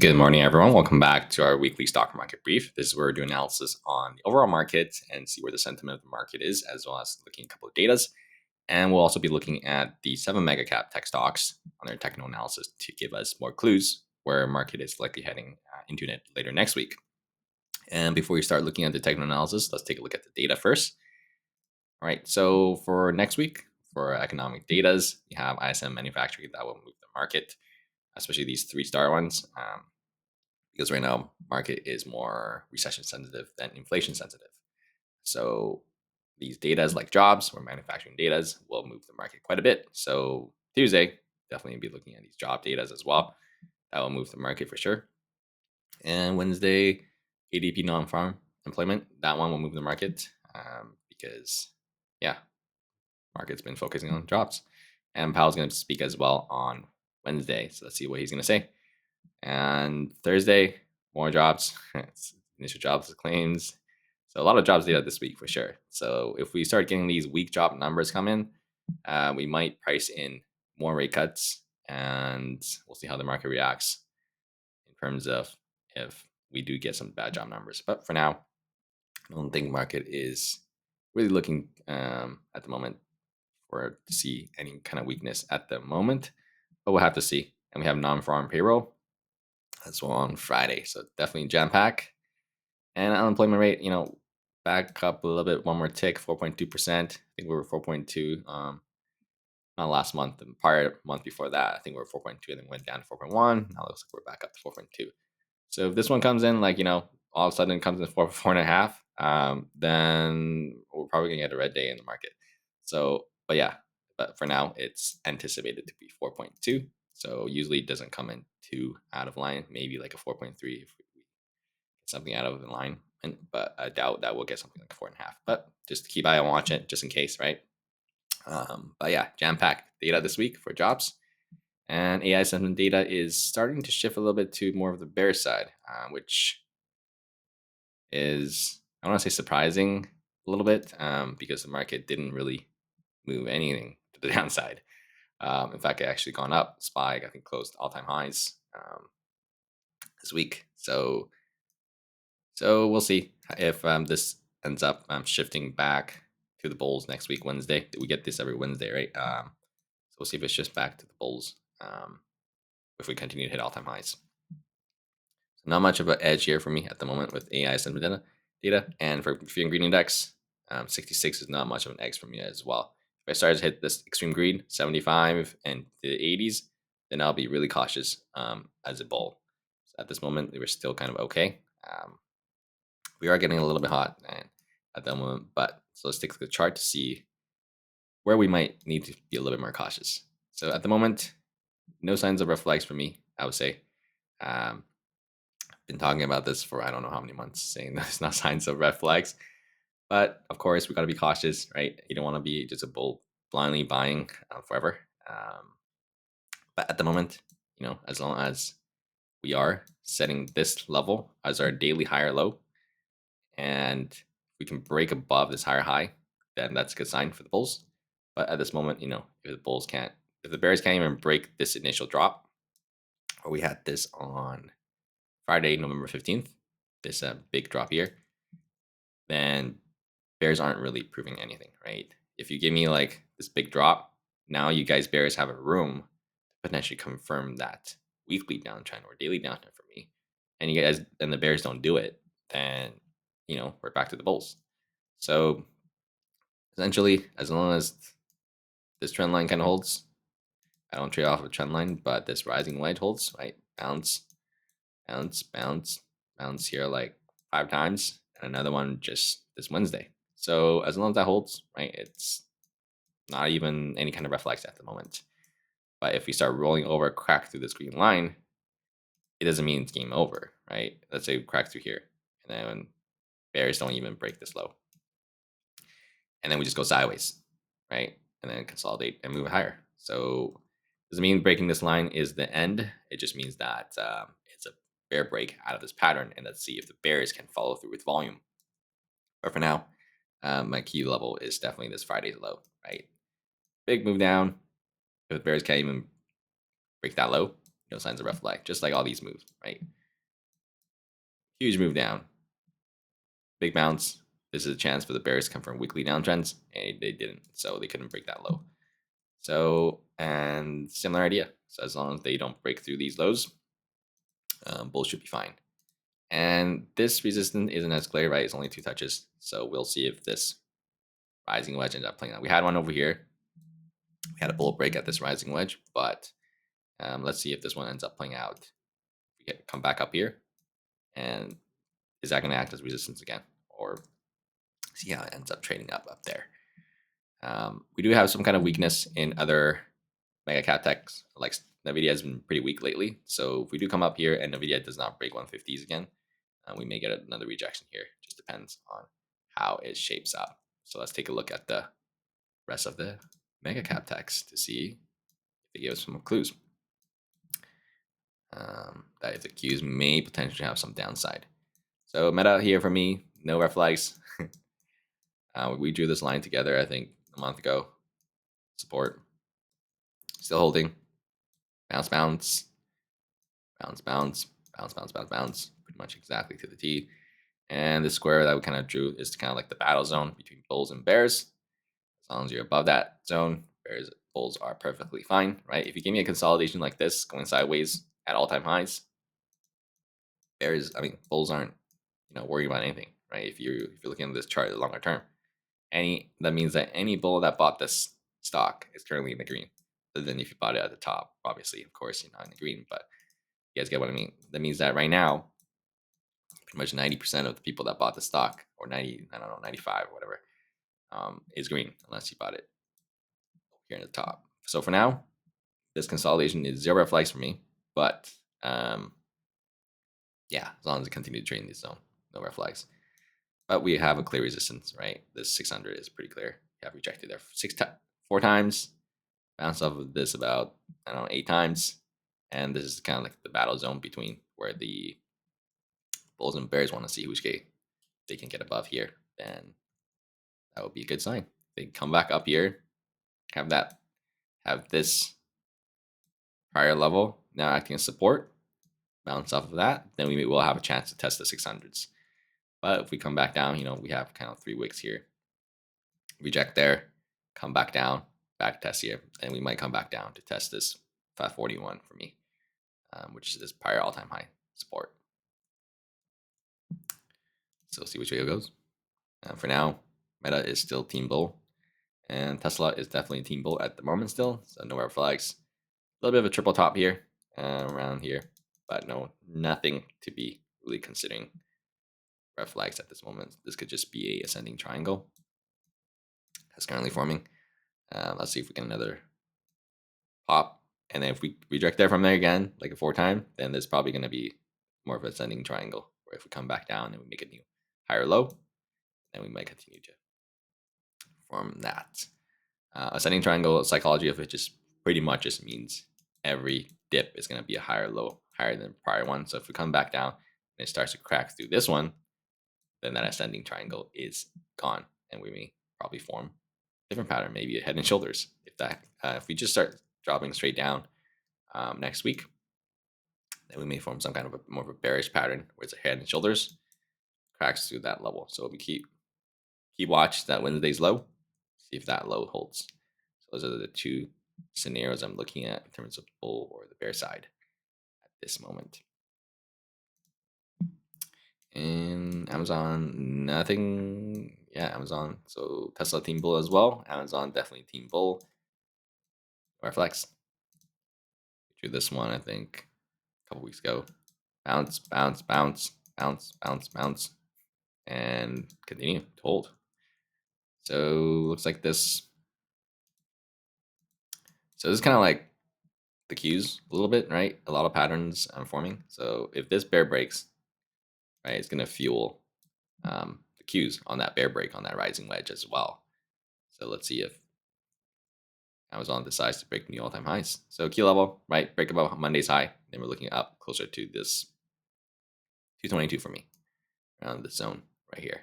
Good morning, everyone. Welcome back to our weekly stock market brief. This is where we do analysis on the overall market and see where the sentiment of the market is, as well as looking at a couple of datas. And we'll also be looking at the 7 mega cap tech stocks on their technical analysis to give us more clues where market is likely heading into it later next week. And before we start looking at the technical analysis, let's take a look at the data first. All right, so for next week, for economic datas, you have ISM manufacturing that will move the market, especially these 3-star ones. Because right now market is more recession sensitive than inflation sensitive. So these data like jobs or manufacturing data will move the market quite a bit. So Tuesday, definitely be looking at these job data as well. That will move the market for sure. And Wednesday, ADP non-farm employment, that one will move the market because, yeah, market's been focusing on jobs. And Powell's going to speak as well on Wednesday. So let's see what he's going to say. And Thursday, more jobs, initial jobs claims. So a lot of jobs data this week for sure. So if we start getting these weak job numbers come in, we might price in more rate cuts, and we'll see how the market reacts in terms of if we do get some bad job numbers. But for now, I don't think market is really looking at the moment for to see any kind of weakness at the moment. But we'll have to see. And we have non-farm payroll as well on Friday. So definitely jam pack. And unemployment rate, back up a little bit, one more tick, 4.2%. I think we were 4.2 not last month, the prior month before that. I think we were 4.2 and then went down to 4.1. Now it looks like we're back up to 4.2. So if this one comes in all of a sudden it comes in 4.5, then we're probably gonna get a red day in the market. So, but for now it's anticipated to be 4.2. So usually it doesn't come in too out of line, maybe like a 4.3 if we get something out of the line. But I doubt that we'll get something like 4.5. But just keep eye on watch it just in case, right? But yeah, jam-packed data this week for jobs. And AI sentiment data is starting to shift a little bit to more of the bear side, which is, I don't want to say surprising a little bit, because the market didn't really move anything to the downside. In fact, it actually gone up. SPY, I think, closed all-time highs this week. So we'll see if this ends up shifting back to the bulls next week, Wednesday. We get this every Wednesday, right? So we'll see if it shifts back to the bulls if we continue to hit all-time highs. So not much of an edge here for me at the moment with AI sentiment data. And for Fear and Greed Index, 66 is not much of an edge for me as well. If I start to hit this extreme greed, 75 and the 80s, then I'll be really cautious as a bull. So at this moment, we're still kind of okay. We are getting a little bit hot at the moment, but so let's take a look at the chart to see where we might need to be a little bit more cautious. So at the moment, no signs of red flags for me, I would say. Been talking about this for I don't know how many months, saying there's no signs of red flags. But of course, we got to be cautious, right? You don't want to be just a bull blindly buying forever. But at the moment, as long as we are setting this level as our daily higher low, and we can break above this higher high, then that's a good sign for the bulls. But at this moment, if the bears can't even break this initial drop, or we had this on Friday, November 15th, this big drop here, then bears aren't really proving anything, right? If you give me like this big drop, now you guys bears have a room to potentially confirm that weekly downtrend or daily downtrend for me, and you guys and the bears don't do it, then we're back to the bulls. So essentially, as long as this trend line kind of holds, I don't trade off a trend line, but this rising wedge holds, right? Bounce, bounce, bounce, bounce here like 5 times, and another one just this Wednesday. So as long as that holds, right, it's not even any kind of red flags at the moment. But if we start rolling over, crack through this green line, it doesn't mean it's game over, right? Let's say we crack through here, and then bears don't even break this low, and then we just go sideways, right? And then consolidate and move higher. So doesn't mean breaking this line is the end. It just means that it's a bear break out of this pattern, and let's see if the bears can follow through with volume. But for now, my key level is definitely this Friday's low, right? Big move down. If the bears can't even break that low, no signs of red flag, just like all these moves, right? Huge move down, big bounce. This is a chance for the bears to come from weekly downtrends, and they didn't, so they couldn't break that low. So, and similar idea. So as long as they don't break through these lows, bulls should be fine. And this resistance isn't as clear, right? It's only 2 touches. So we'll see if this rising wedge ends up playing out. We had one over here. We had a bull break at this rising wedge, but let's see if this one ends up playing out. We come back up here, and is that going to act as resistance again? Or see how it ends up trading up there. We do have some kind of weakness in other mega cap techs, like Nvidia has been pretty weak lately. So if we do come up here and Nvidia does not break 150s again, we may get another rejection here. Just depends on how it shapes out. So let's take a look at the rest of the mega cap techs to see if they give us some clues. That if the Qs may potentially have some downside. So meta here for me, no red flags. We drew this line together, I think, a month ago. Support. Still holding. Bounce, bounce. Bounce, bounce. Bounce, bounce, bounce, bounce. Pretty much exactly to the T. And the square that we kind of drew is kind of like the battle zone between bulls and bears. As long as you're above that zone, bears, bulls are perfectly fine, right? If you give me a consolidation like this, going sideways at all-time highs, bears, I mean, bulls aren't, worried about anything, right? If you're looking at this chart longer term, that means that any bull that bought this stock is currently in the green. Other than if you bought it at the top, obviously, of course, you're not in the green, but you guys get what I mean. That means that right now, pretty much 90% of the people that bought the stock, or 90, I don't know, 95, whatever, is green, unless you bought it here in the top. So for now, this consolidation is 0 red flags for me, but yeah, as long as it continues to trade in this zone, no red flags. But we have a clear resistance, right? This 600 is pretty clear. We have rejected there 4 times, bounced off of this about, I don't know, 8 times, and this is kind of like the battle zone between where the bulls and bears want to see which gate they can get above here. Then that would be a good sign. They come back up here, have this prior level now acting as support, bounce off of that, then we will have a chance to test the 600s. But if we come back down, we have kind of 3 wicks here. Reject there, come back down, back test here, and we might come back down to test this 541 for me, which is this prior all-time high support. So we'll see which way it goes. For now, Meta is still Team Bull, and Tesla is definitely Team Bull at the moment still, so no red flags. A little bit of a triple top here, around here, but nothing to be really considering red flags at this moment. This could just be a ascending triangle that's currently forming. Let's see if we get another pop, and then if we reject there from there again, like a 4 time, then there's probably going to be more of an ascending triangle. Where if we come back down and we make a new higher low, then we might continue to form that. Ascending triangle psychology of it just pretty much just means every dip is going to be a higher low, higher than the prior one. So if we come back down and it starts to crack through this one, then that ascending triangle is gone, and we may probably form a different pattern, maybe a head and shoulders. If we just start dropping straight down next week, then we may form some kind of more of a bearish pattern where it's a head and shoulders, cracks through that level. So we keep watch that Wednesday's low, see if that low holds. So those are the 2 scenarios I'm looking at in terms of the bull or the bear side at this moment. And Amazon, nothing. Yeah, Amazon. So Tesla Team Bull as well. Amazon definitely Team Bull. Reflex. Drew this one, I think, a couple weeks ago. Bounce, bounce, bounce, bounce, bounce, bounce, and continue to hold. So looks like this. So this is kind of like the Qs a little bit, right? A lot of patterns forming. So if this bear breaks, right, it's going to fuel the Qs on that bear break on that rising wedge as well. So let's see if Amazon decides to break new all-time highs. So Q level, right, break above Monday's high. Then we're looking up closer to this 222 for me, around this zone right here.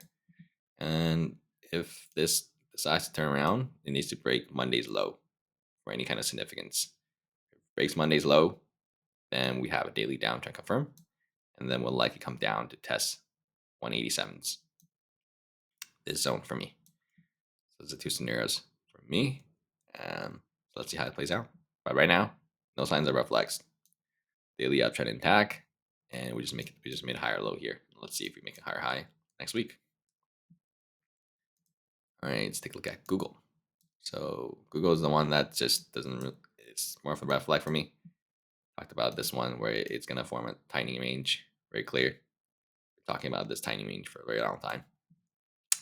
And if this decides to turn around, it needs to break Monday's low for any kind of significance. If it breaks Monday's low, then we have a daily downtrend confirm, and then we'll likely come down to test 187s. This zone for me. So those are 2 scenarios for me. So let's see how it plays out. But right now, no signs of reflex. Daily uptrend intact, and we just made a higher low here. Let's see if we make a higher high next week. All right, let's take a look at Google. So Google is the one that just doesn't. It's more of a red flag for me. Talked about this one where it's gonna form a tiny range, very clear. We're talking about this tiny range for a very long time,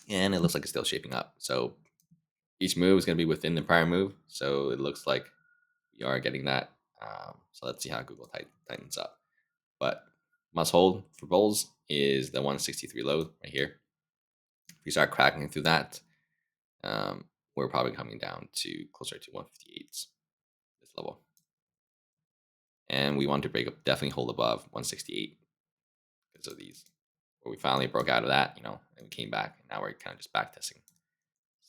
and it looks like it's still shaping up. So each move is gonna be within the prior move. So it looks like we are getting that. So let's see how Google tightens up. But must hold for bulls is the 163 low right here. If we start cracking through that, we're probably coming down to closer to 158s, this level. And we want to definitely hold above 168 because of these, where we finally broke out of that, and we came back. And now we're kind of just back testing.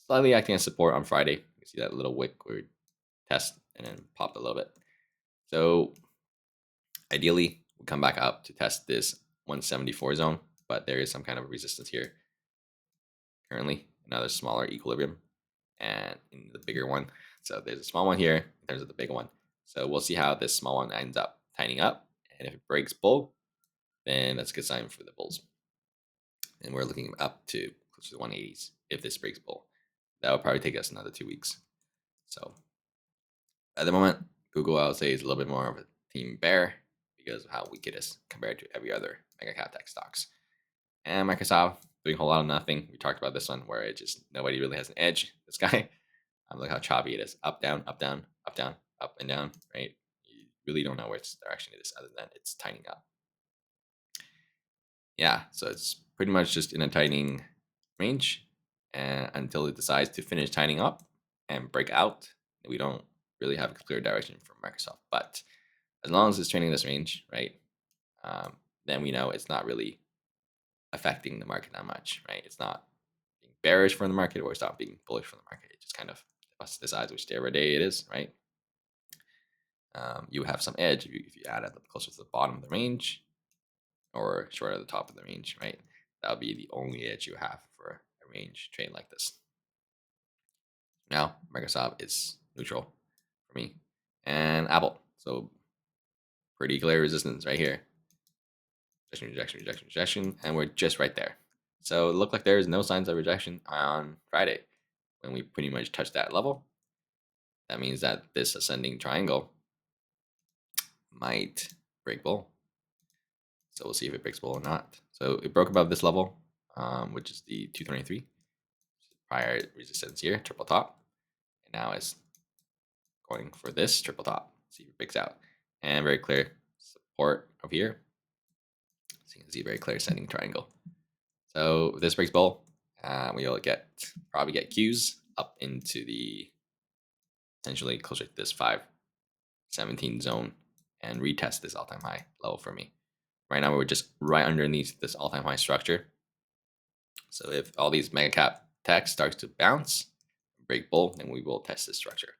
Slightly acting as support on Friday. You see that little wick where we test and then popped a little bit. So ideally, we'll come back up to test this 174 zone, but there is some kind of resistance here. Currently, another smaller equilibrium and in the bigger one. So there's a small one here in terms of the big one. So we'll see how this small one ends up tightening up. And if it breaks bull, then that's a good sign for the bulls. And we're looking up to close to the 180s if this breaks bull. That will probably take us another 2 weeks. So at the moment, Google, I would say, is a little bit more of a team bear because of how weak it is compared to every other mega cap tech stocks. And Microsoft doing a whole lot of nothing. We talked about this one where it just nobody really has an edge. This guy, look how choppy it is. Up, down, up, down, up, down, up, and down, right? You really don't know which direction it is other than it's tightening up. Yeah, so it's pretty much just in a tightening range and until it decides to finish tightening up and break out. We don't really have a clear direction from Microsoft. But as long as it's trading this range, right, then we know it's not really affecting the market that much, right? It's not being bearish for the market or it's not being bullish for the market. It just kind of decides which day of the day it is, right? You have some edge if you add it closer to the bottom of the range or short at the top of the range, right? That'll be the only edge you have for a range trade like this. Now, Microsoft is neutral for me, and Apple. So pretty clear resistance right here. Rejection, rejection, rejection, rejection, and we're just right there. So it looked like there is no signs of rejection on Friday when we pretty much touched that level. That means that this ascending triangle might break bull. So we'll see if it breaks bull or not. So it broke above this level, which is the 223 prior resistance here, triple top. And now it's going for this triple top. See if it breaks out. And very clear support over here. So you can see very clear ascending triangle. So if this breaks bull, we'll probably get Qs up into the essentially closer to this 517 zone and retest this all-time high level for me. Right now we're just right underneath this all-time high structure. So if all these mega cap tech starts to bounce, break bull, then we will test this structure.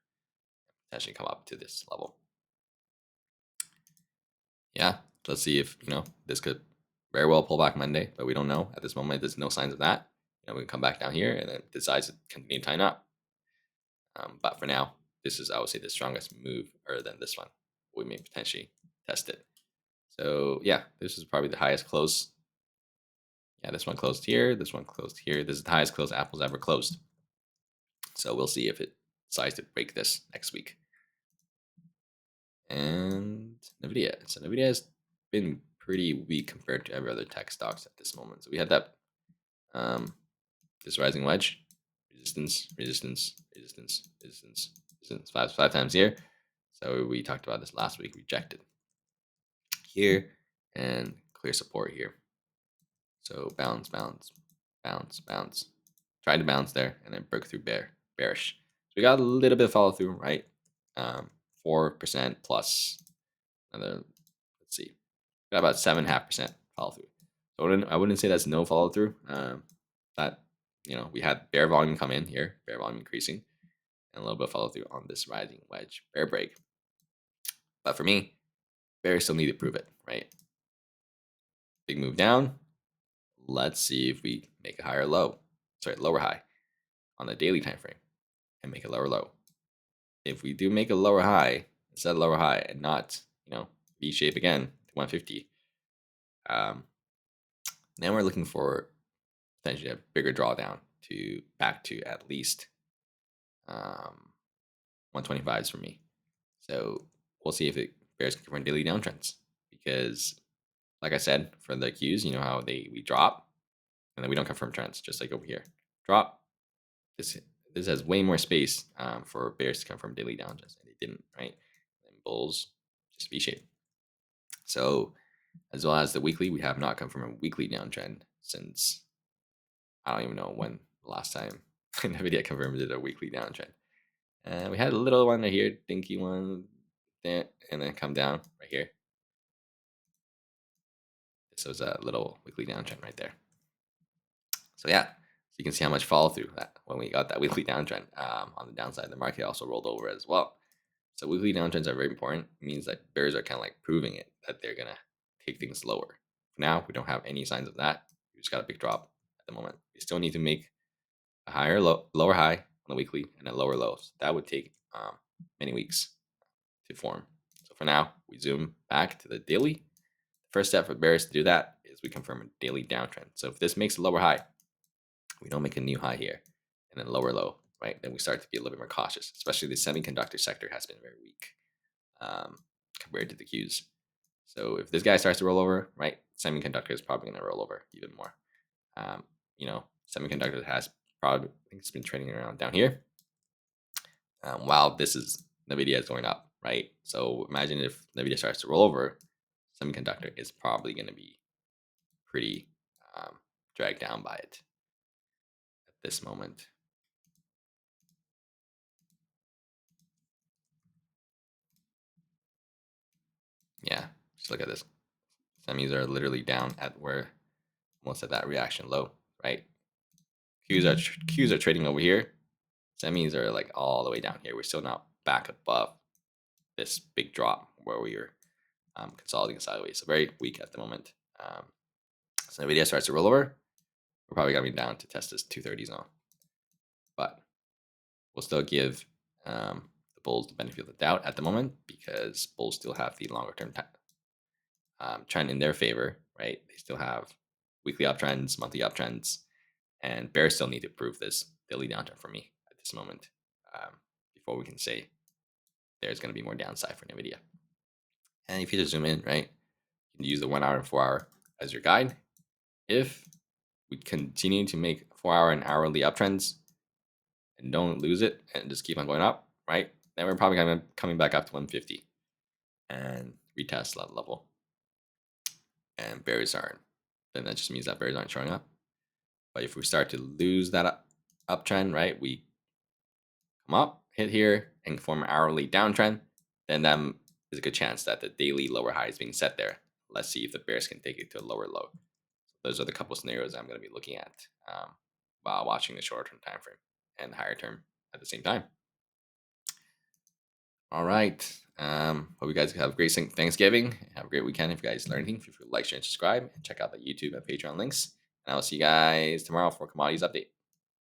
Potentially come up to this level. Yeah, let's see if this could very well pull back Monday, but we don't know at this moment. There's no signs of that. We can come back down here and then decides to continue to tighten up. But for now, this is, I would say, the strongest move other than this one. We may potentially test it. So yeah, this is probably the highest close. Yeah, this one closed here. This one closed here. This is the highest close Apple's ever closed. So we'll see if it decides to break this next week. And Nvidia. So Nvidia has been pretty weak compared to every other tech stocks at this moment. So we had that this rising wedge, resistance, resistance, resistance, resistance, resistance, five times here. So we talked about this last week, rejected here and clear support here. So bounce, bounce, bounce, bounce. Tried to bounce there and then broke through bearish. So we got a little bit of follow through, right? 4% plus another, let's see, got about 7.5% follow through. So I wouldn't say that's no follow through. That we had bear volume come in here, bear volume increasing, and a little bit of follow through on this rising wedge bear break. But for me, bears still need to prove it, right? Big move down. Let's see if we make a higher low, sorry, lower high on the daily time frame and make a lower low. If we do make a lower high, instead of lower high and not, V shape again to 150, then we're looking for potentially a bigger drawdown to back to at least 125s for me. So we'll see if it bears can confirm daily downtrends, because like I said, for the Qs, you know how we drop and then we don't confirm trends, just like over here. Drop. This has way more space for bears to confirm daily downtrends, and they didn't, right? And bulls just V shape. So as well as the weekly, we have not confirmed a weekly downtrend since I don't even know when the last time Nvidia confirmed it a weekly downtrend. And we had a little one right here, dinky one there, and then come down right here. This was a little weekly downtrend right there. So yeah, so you can see how much follow through that when we got that weekly downtrend. On the downside, the market also rolled over as well. So weekly downtrends are very important. It means that bears are kind of like proving it that they're gonna take things lower. For now, we don't have any signs of that. We just got a big drop at the moment. We still need to make a higher low, lower high on the weekly and a lower low. So that would take many weeks to form. So for now, we zoom back to the daily. First step for bears to do that is we confirm a daily downtrend. So if this makes a lower high, we don't make a new high here and then lower low, right? Then we start to be a little bit more cautious, especially the semiconductor sector has been very weak compared to the Qs. So if this guy starts to roll over, right, semiconductor is probably going to roll over even more. Semiconductor has probably, I think it's been trading around down here. While this is Nvidia is going up, right? So imagine if Nvidia starts to roll over, semiconductor is probably going to be pretty dragged down by it at this moment. Yeah, just look at this. Semis are literally down at where most of that reaction low, right? Qs are trading over here. Semis are like all the way down here. We're still not back above this big drop where we are consolidating sideways. So very weak at the moment. So Nvidia starts to roll over. We're probably gonna be down to test this 230 zone, but we'll still give the bulls the benefit of the doubt at the moment because bulls still have the longer term trend in their favor, right? They still have weekly uptrends, monthly uptrends, and bears still need to prove this daily downtrend for me at this moment before we can say there's going to be more downside for Nvidia. And if you just zoom in, right, you can use the 1 hour and 4 hour as your guide. If we continue to make 4 hour and hourly uptrends and don't lose it and just keep on going up, right, then we're probably coming back up to 150 and retest that level. And bears aren't. Then that just means that bears aren't showing up. But if we start to lose that uptrend, right, we come up, hit here, and form an hourly downtrend, then that is a good chance that the daily lower high is being set there. Let's see if the bears can take it to a lower low. Those are the couple scenarios I'm going to be looking at while watching the short term time frame and the higher term at the same time. All right. Hope you guys have a great Thanksgiving. Have a great weekend. If you guys learned anything, feel free to like, share, and subscribe. And check out the YouTube and Patreon links. And I will see you guys tomorrow for Commodities Update.